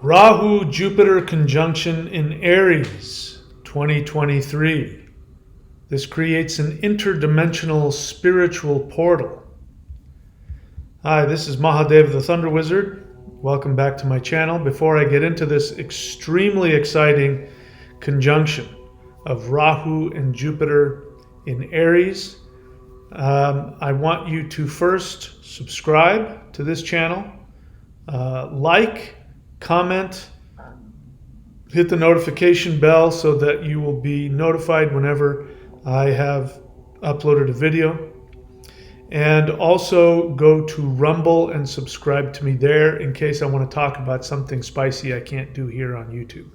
Rahu Jupiter conjunction in Aries 2023. This creates an interdimensional spiritual portal. Hi, this is Mahadev the Thunder Wizard. Welcome back to my channel. Before I get into this extremely exciting conjunction of Rahu and Jupiter in Aries, I want you to first subscribe to this channel, like, comment, hit the notification bell so that you will be notified whenever I have uploaded a video. And also go to Rumble and subscribe to me there in case I want to talk about something spicy I can't do here on YouTube.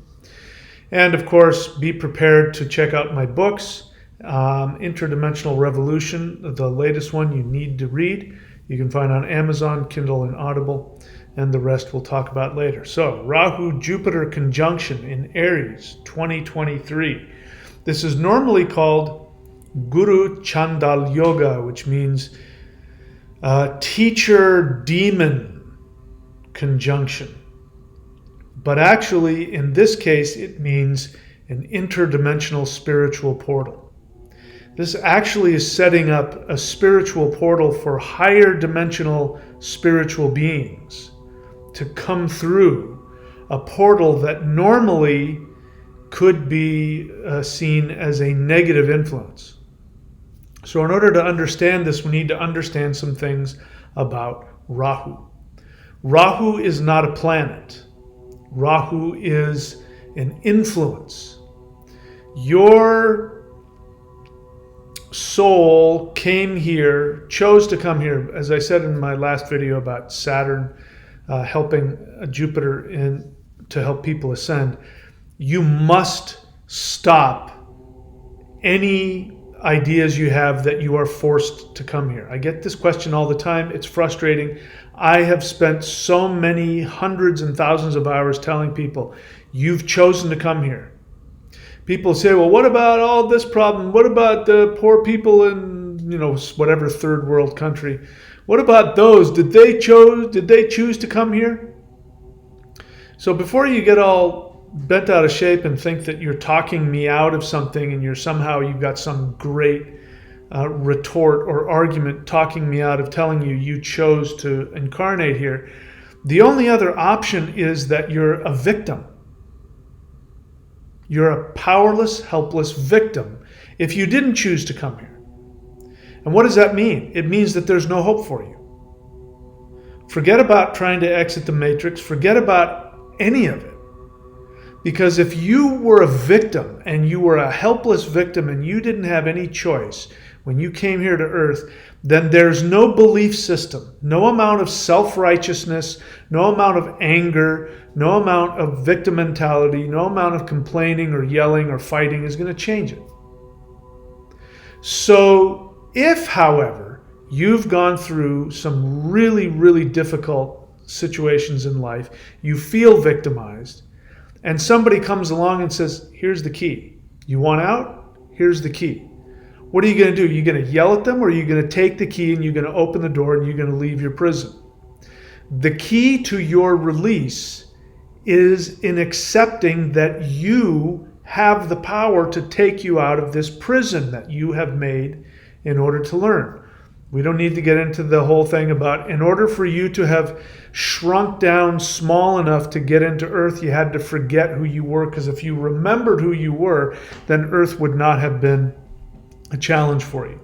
And of course, be prepared to check out my books. Interdimensional Revolution, the latest one you need to read. You can find on Amazon, Kindle, and Audible, and the rest we'll talk about later. So, Rahu-Jupiter conjunction in Aries 2023. This is normally called Guru Chandal Yoga, which means teacher-demon conjunction. But actually, in this case, it means an interdimensional spiritual portal. This actually is setting up a spiritual portal for higher dimensional spiritual beings to come through a portal that normally could be seen as a negative influence. So in order to understand this, we need to understand some things about Rahu. Rahu is not a planet. Rahu is an influence. Your soul came here, chose to come here, as I said in my last video about Saturn helping Jupiter to help people ascend. You must stop any ideas you have that you are forced to come here. I get this question all the time. It's frustrating. I have spent so many hundreds and thousands of hours telling people, you've chosen to come here. People say, well, what about all this problem? What about the poor people in, whatever third world country? What about those? Did they choose to come here? So before you get all bent out of shape and think that you're talking me out of something and you've got some great retort or argument talking me out of telling you chose to incarnate here, the only other option is that you're a victim. You're a powerless, helpless victim if you didn't choose to come here. And what does that mean? It means that there's no hope for you. Forget about trying to exit the matrix. Forget about any of it. Because if you were a victim and you were a helpless victim and you didn't have any choice when you came here to Earth, then there's no belief system, no amount of self-righteousness, no amount of anger, no amount of victim mentality, no amount of complaining or yelling or fighting is going to change it. So if, however, you've gone through some really, really difficult situations in life, you feel victimized, and somebody comes along and says, here's the key. You want out? Here's the key. What are you going to do? Are you going to yell at them, or are you going to take the key and you're going to open the door and you're going to leave your prison? The key to your release is in accepting that you have the power to take you out of this prison that you have made in order to learn. We don't need to get into the whole thing about in order for you to have shrunk down small enough to get into Earth, you had to forget who you were, because if you remembered who you were, then Earth would not have been a challenge for you.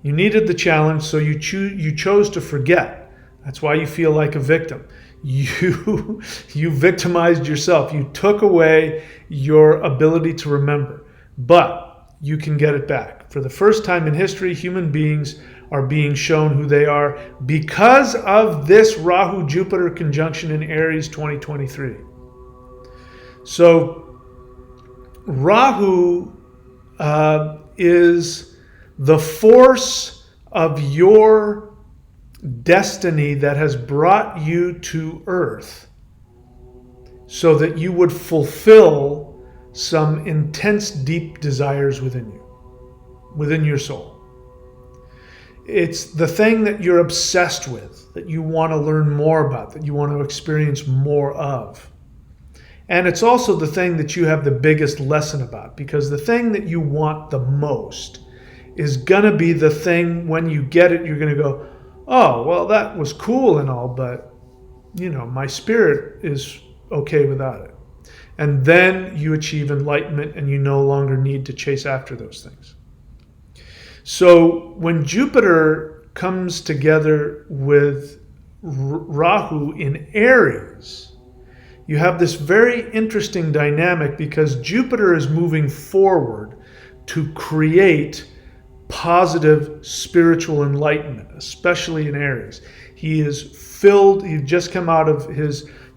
You needed the challenge, so you chose to forget. That's why you feel like a victim. You victimized yourself. You took away your ability to remember. But you can get it back. For the first time in history, human beings are being shown who they are because of this Rahu-Jupiter conjunction in Aries 2023. So Rahu is the force of your destiny that has brought you to Earth so that you would fulfill some intense, deep desires within you, within your soul. It's the thing that you're obsessed with, that you want to learn more about, that you want to experience more of. And it's also the thing that you have the biggest lesson about, because the thing that you want the most is going to be the thing when you get it, you're going to go, oh, well, that was cool and all, but, my spirit is okay without it. And then you achieve enlightenment and you no longer need to chase after those things. So when Jupiter comes together with Rahu in Aries, you have this very interesting dynamic, because Jupiter is moving forward to create positive spiritual enlightenment, especially in Aries. He is filled, he's just come out of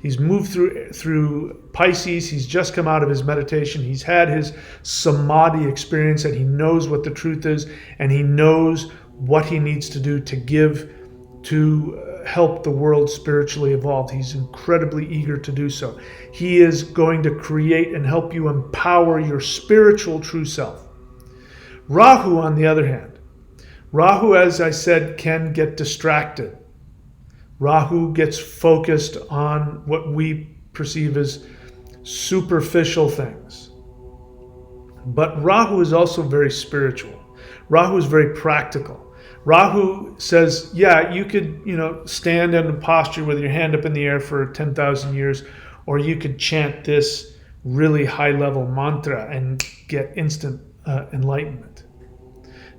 he's moved through Pisces, he's just come out of his meditation, he's had his samadhi experience, and he knows what the truth is, and he knows what he needs to do to help the world spiritually evolve. He's incredibly eager to do so. He is going to create and help you empower your spiritual true self. Rahu, on the other hand, Rahu, as I said, can get distracted. Rahu gets focused on what we perceive as superficial things. But Rahu is also very spiritual. Rahu is very practical. Rahu says, yeah, you could, stand in a posture with your hand up in the air for 10,000 years, or you could chant this really high-level mantra and get instant enlightenment.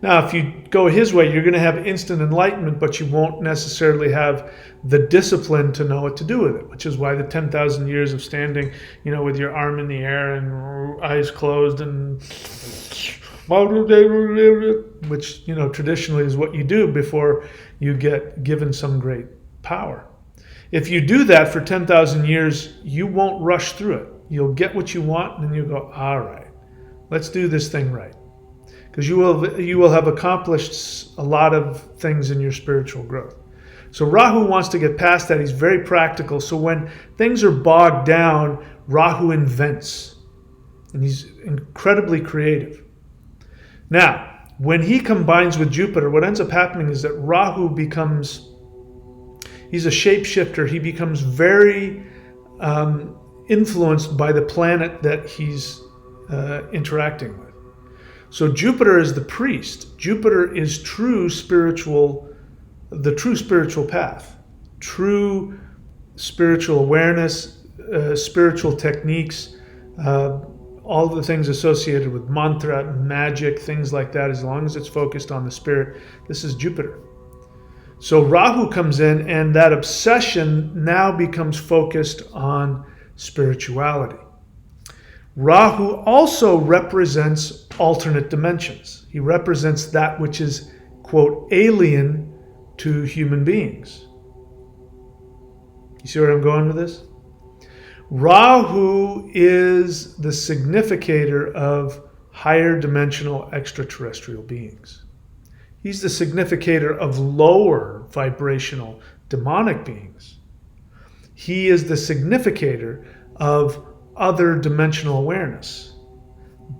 Now, if you go his way, you're going to have instant enlightenment, but you won't necessarily have the discipline to know what to do with it, which is why the 10,000 years of standing, with your arm in the air and eyes closed and which, traditionally is what you do before you get given some great power. If you do that for 10,000 years, you won't rush through it. You'll get what you want, and then you go, all right, let's do this thing right. Because you will have accomplished a lot of things in your spiritual growth. So Rahu wants to get past that. He's very practical. So when things are bogged down, Rahu invents. And he's incredibly creative. Now, when he combines with Jupiter, what ends up happening is that Rahu he's a shapeshifter. He becomes very influenced by the planet that he's interacting with. So Jupiter is the priest. Jupiter is the true spiritual path, true spiritual awareness, spiritual techniques, all the things associated with mantra, magic, things like that, as long as it's focused on the spirit. This is Jupiter. So Rahu comes in, and that obsession now becomes focused on spirituality. Rahu also represents alternate dimensions. He represents that which is, quote, alien to human beings. You see where I'm going with this? Rahu is the significator of higher dimensional extraterrestrial beings. He's the significator of lower vibrational demonic beings. He is the significator of other dimensional awareness.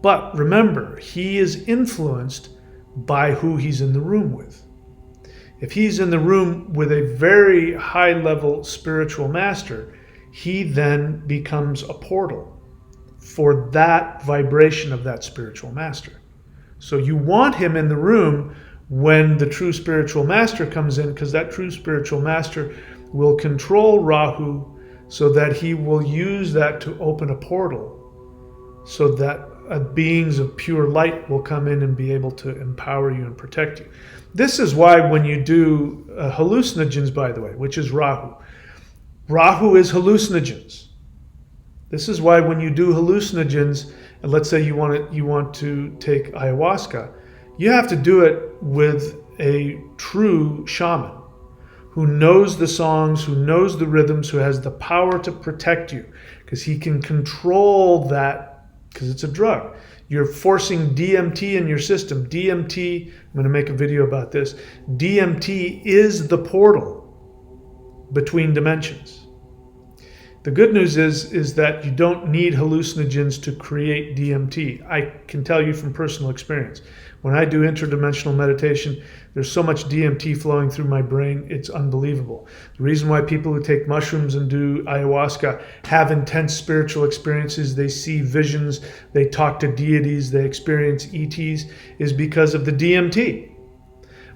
But remember, he is influenced by who he's in the room with. If he's in the room with a very high-level spiritual master, he then becomes a portal for that vibration of that spiritual master. So you want him in the room when the true spiritual master comes in, because that true spiritual master will control Rahu so that he will use that to open a portal so that beings of pure light will come in and be able to empower you and protect you. This is why when you do hallucinogens, by the way, which is Rahu is hallucinogens. This is why when you do hallucinogens, and let's say you want to take ayahuasca, you have to do it with a true shaman who knows the songs, who knows the rhythms, who has the power to protect you, because he can control that, because it's a drug. You're forcing DMT in your system. DMT, I'm going to make a video about this. DMT is the portal between dimensions. The good news is that you don't need hallucinogens to create DMT. I can tell you from personal experience. When I do interdimensional meditation, there's so much DMT flowing through my brain, it's unbelievable. The reason why people who take mushrooms and do ayahuasca have intense spiritual experiences, they see visions, they talk to deities, they experience ETs, is because of the DMT.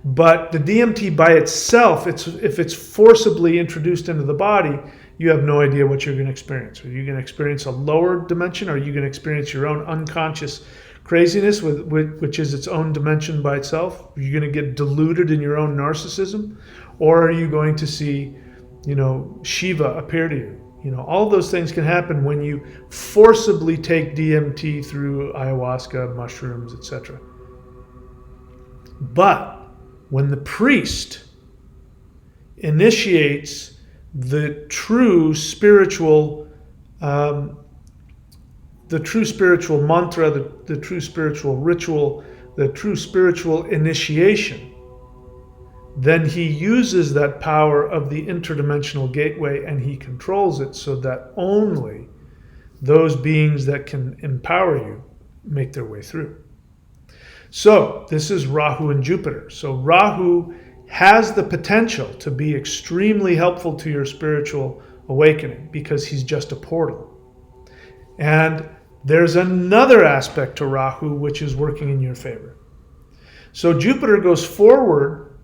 But the DMT by itself, if it's forcibly introduced into the body, you have no idea what you're going to experience. Are you going to experience a lower dimension? Or are you going to experience your own unconscious craziness, which is its own dimension by itself? Are you going to get deluded in your own narcissism? Or are you going to see, Shiva appear to you? All of those things can happen when you forcibly take DMT through ayahuasca, mushrooms, etc. But when the priest initiates the true spiritual mantra, the true spiritual ritual, the true spiritual initiation, then he uses that power of the interdimensional gateway and he controls it so that only those beings that can empower you make their way through. So this is Rahu and Jupiter. So Rahu has the potential to be extremely helpful to your spiritual awakening because he's just a portal. And there's another aspect to Rahu which is working in your favor. So Jupiter goes forward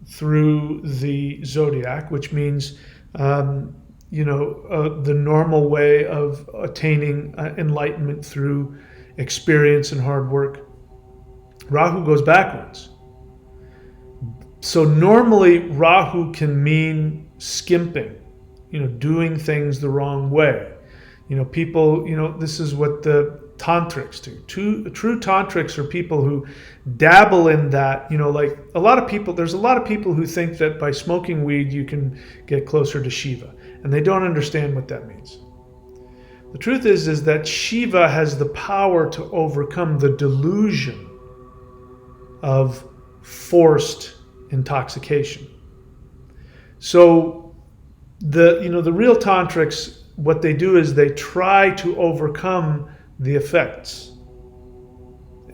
through the zodiac, which means the normal way of attaining enlightenment through experience and hard work. Rahu goes backwards. So normally Rahu can mean skimping, doing things the wrong way. People, this is what the tantrics do. True tantrics are people who dabble in that, like there's a lot of people who think that by smoking weed you can get closer to Shiva, and they don't understand what that means. The truth is that Shiva has the power to overcome the delusion of forced intoxication. So the real tantrics, what they do is they try to overcome the effects,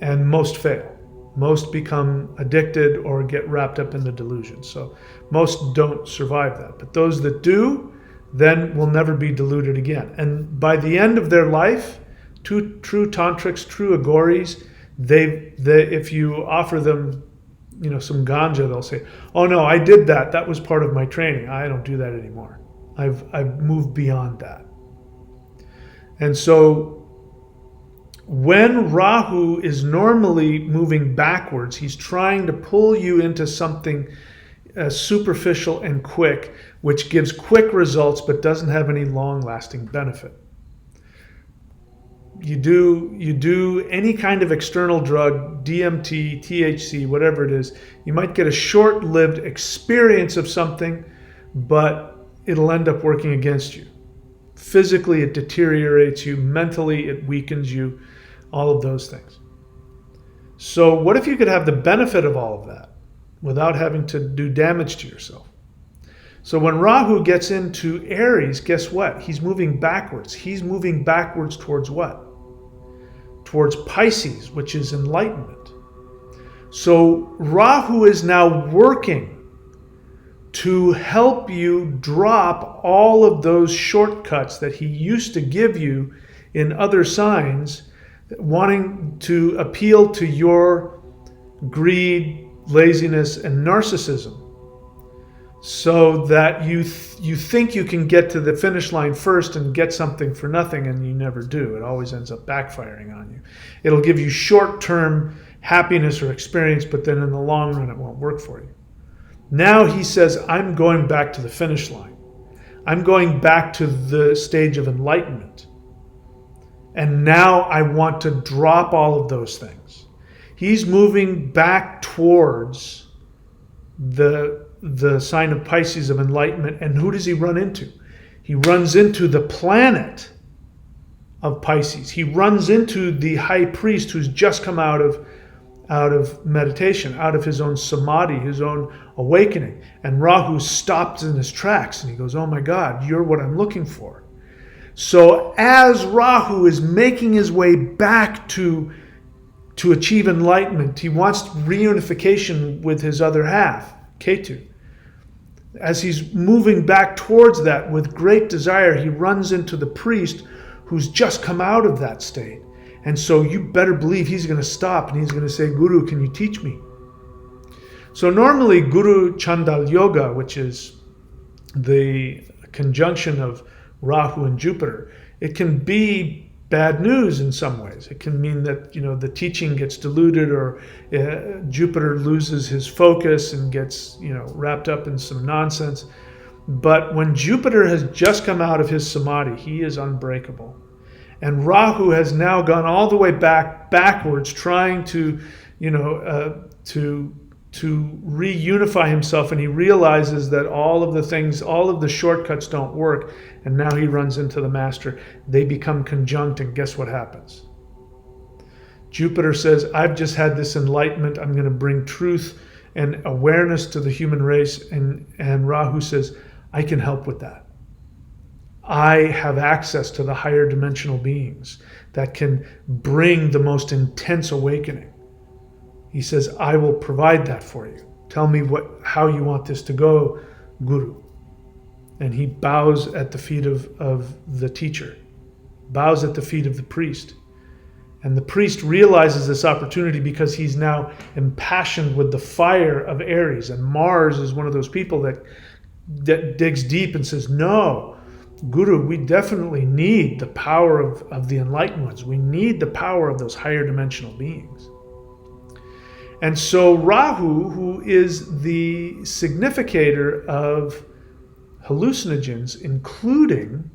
and most fail. Most become addicted or get wrapped up in the delusion. So most don't survive that. But those that do, then will never be deluded again. And by the end of their life, true tantrics, true agoris, they if you offer them some ganja, they'll say, oh no, I did that. That was part of my training. I don't do that anymore. I've moved beyond that. And so when Rahu is normally moving backwards, he's trying to pull you into something superficial and quick, which gives quick results but doesn't have any long-lasting benefit. You do any kind of external drug, DMT, THC, whatever it is, you might get a short-lived experience of something, but it'll end up working against you. Physically, it deteriorates you. Mentally, it weakens you. All of those things. So what if you could have the benefit of all of that without having to do damage to yourself? So when Rahu gets into Aries, guess what? He's moving backwards. He's moving backwards towards what? Towards Pisces, which is enlightenment. So Rahu is now working to help you drop all of those shortcuts that he used to give you in other signs, wanting to appeal to your greed, laziness, and narcissism, so that you think you can get to the finish line first and get something for nothing, and you never do. It always ends up backfiring on you. It'll give you short-term happiness or experience, but then in the long run it won't work for you. Now he says, I'm going back to the finish line. I'm going back to the stage of enlightenment. And now I want to drop all of those things. He's moving back towards the sign of Pisces of enlightenment. And who does he run into? He runs into the planet of Pisces. He runs into the high priest who's just come out of meditation, out of his own samadhi, his own awakening. And Rahu stops in his tracks and he goes, oh my God, you're what I'm looking for. So as Rahu is making his way back to achieve enlightenment, he wants reunification with his other half, Ketu. As he's moving back towards that with great desire, he runs into the priest who's just come out of that state. And so you better believe he's going to stop and he's going to say, Guru, can you teach me? So normally Guru Chandal Yoga, which is the conjunction of Rahu and Jupiter, it can be bad news in some ways. It can mean that, the teaching gets diluted, or Jupiter loses his focus and gets, wrapped up in some nonsense. But when Jupiter has just come out of his samadhi, he is unbreakable. And Rahu has now gone all the way backwards, trying to reunify himself, and he realizes that all of the shortcuts don't work, and now he runs into the master. They become conjunct, and guess what happens? Jupiter says, I've just had this enlightenment, I'm going to bring truth and awareness to the human race, and Rahu says, I can help with that. I have access to the higher dimensional beings that can bring the most intense awakening. He says, I will provide that for you. Tell me how you want this to go, Guru. And he bows at the feet of the teacher, bows at the feet of the priest. And the priest realizes this opportunity because he's now impassioned with the fire of Aries. And Mars is one of those people that digs deep and says, no, Guru, we definitely need the power of the enlightened ones. We need the power of those higher dimensional beings. And so Rahu, who is the significator of hallucinogens, including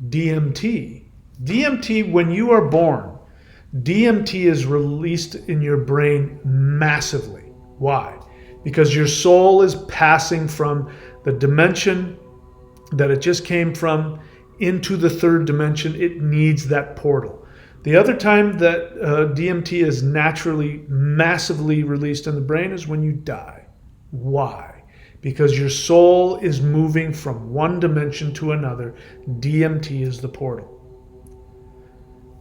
DMT. DMT, when you are born, DMT is released in your brain massively. Why? Because your soul is passing from the dimension that it just came from into the third dimension. It needs that portal. The other time that DMT is naturally massively released in the brain is when you die. Why? Because your soul is moving from one dimension to another. DMT is the portal.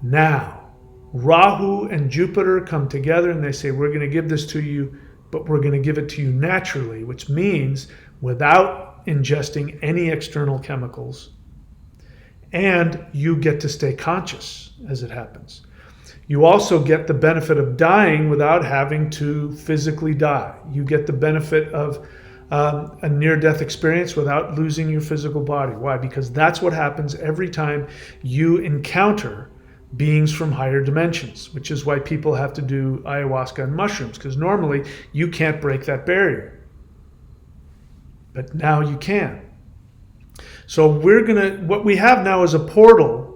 Now, Rahu and Jupiter come together and they say, we're going to give this to you, but we're going to give it to you naturally, which means without ingesting any external chemicals. And you get to stay conscious as it happens. You also get the benefit of dying without having to physically die. You get the benefit of a near-death experience without losing your physical body. Why? Because that's what happens every time you encounter beings from higher dimensions, which is why people have to do ayahuasca and mushrooms, because normally you can't break that barrier. But now you can. So what we have now is a portal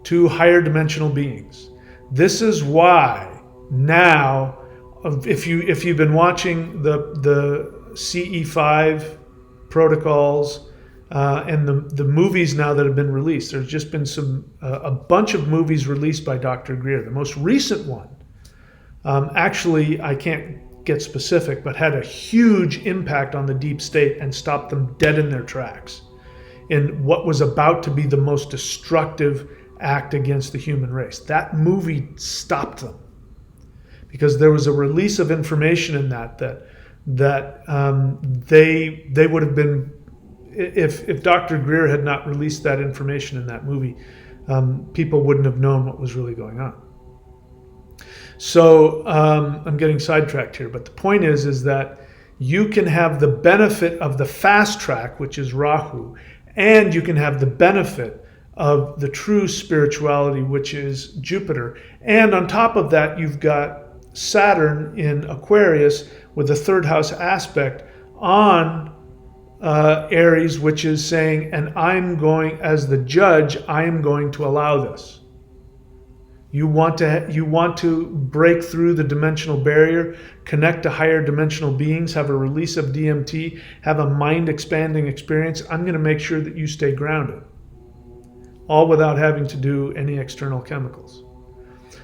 to higher dimensional beings. This is why now, if you've been watching the CE5 protocols and the movies now that have been released, there's just been a bunch of movies released by Dr. Greer. The most recent one, actually, I can't get specific, but had a huge impact on the deep state and stopped them dead in their tracks in what was about to be the most destructive act against the human race. That movie stopped them because there was a release of information in that they would have been, if Dr. Greer had not released that information in that movie, people wouldn't have known what was really going on. So I'm getting sidetracked here, but the point is that you can have the benefit of the fast track, which is Rahu, and you can have the benefit of the true spirituality, which is Jupiter. And on top of that, you've got Saturn in Aquarius with a third house aspect on Aries, which is saying, and I'm going, as the judge, I am going to allow this. You want to break through the dimensional barrier, connect to higher dimensional beings, have a release of DMT, have a mind-expanding experience. I'm going to make sure that you stay grounded, all without having to do any external chemicals.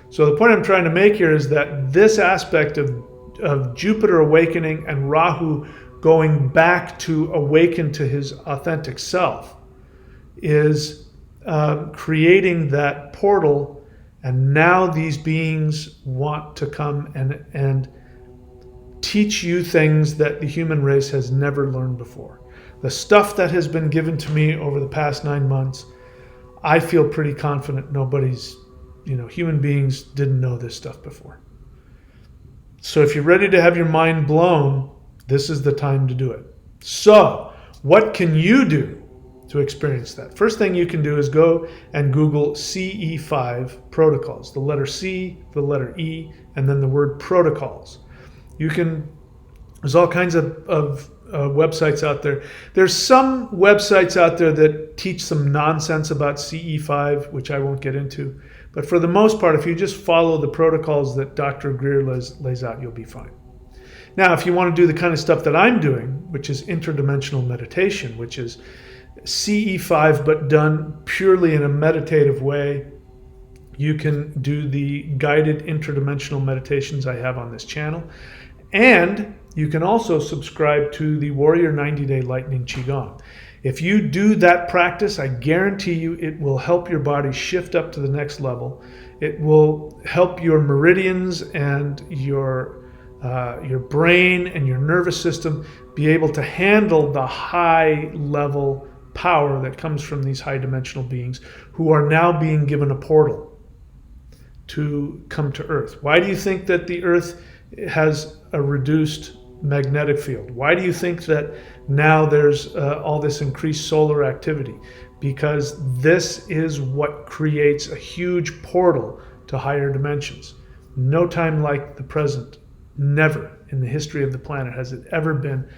So the point I'm trying to make here is that this aspect of Jupiter awakening and Rahu going back to awaken to his authentic self is creating that portal, and now these beings want to come and teach you things that the human race has never learned before. The stuff that has been given to me over the past 9 months, I feel pretty confident nobody's, human beings didn't know this stuff before. So if you're ready to have your mind blown, this is the time to do it. So what can you do to experience that? First thing you can do is go and Google CE5 protocols. The letter C, the letter E, and then the word protocols. There's all kinds of websites out there. There's some websites out there that teach some nonsense about CE5, which I won't get into. But for the most part, if you just follow the protocols that Dr. Greer lays out, you'll be fine. Now, if you want to do the kind of stuff that I'm doing, which is interdimensional meditation, which is CE5 but done purely in a meditative way, you can do the guided interdimensional meditations I have on this channel. And you can also subscribe to the Warrior 90-Day Lightning Qigong. If you do that practice, I guarantee you it will help your body shift up to the next level. It will help your meridians and your brain and your nervous system be able to handle the high level power that comes from these high dimensional beings who are now being given a portal to come to Earth. Why do you think that the Earth has a reduced magnetic field? Why do you think that now there's all this increased solar activity? Because this is what creates a huge portal to higher dimensions. No time like the present. Never in the history of the planet has it ever been.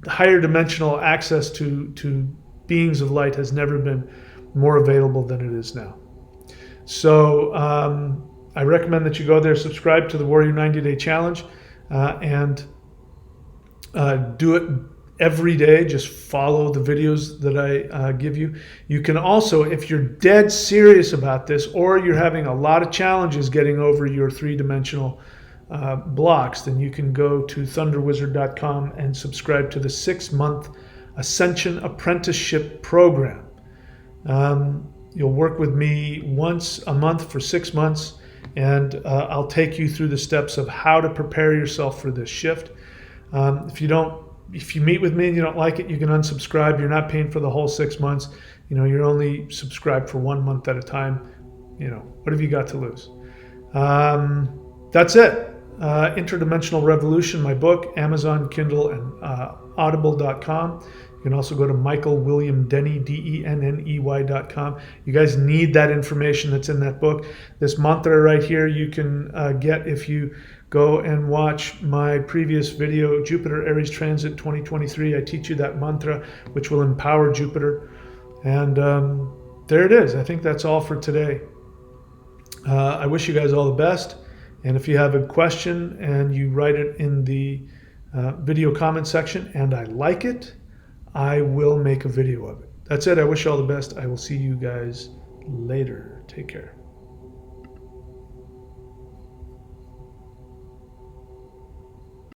Higher dimensional access to beings of light has never been more available than it is now. So I recommend that you go there, subscribe to the Warrior 90-Day Challenge, and do it every day. Just follow the videos that I give you. You can also, if you're dead serious about this, or you're having a lot of challenges getting over your three-dimensional blocks, then you can go to thunderwizard.com and subscribe to the 6-month Ascension Apprenticeship Program. You'll work with me once a month for 6 months, and I'll take you through the steps of how to prepare yourself for this shift. If you meet with me and you don't like it, you can unsubscribe. You're not paying for the whole 6 months. You're only subscribed for 1 month at a time. What have you got to lose? That's it. Interdimensional Revolution, my book, Amazon, Kindle, and audible.com. You can also go to michaelwilliamdenny, DENNEY.com. You guys need that information that's in that book. This mantra right here you can get if you go and watch my previous video, Jupiter Aries Transit 2023. I teach you that mantra, which will empower Jupiter. And there it is. I think that's all for today. I wish you guys all the best. And if you have a question and you write it in the video comment section and I like it, I will make a video of it. That's it. I wish you all the best. I will see you guys later. Take care.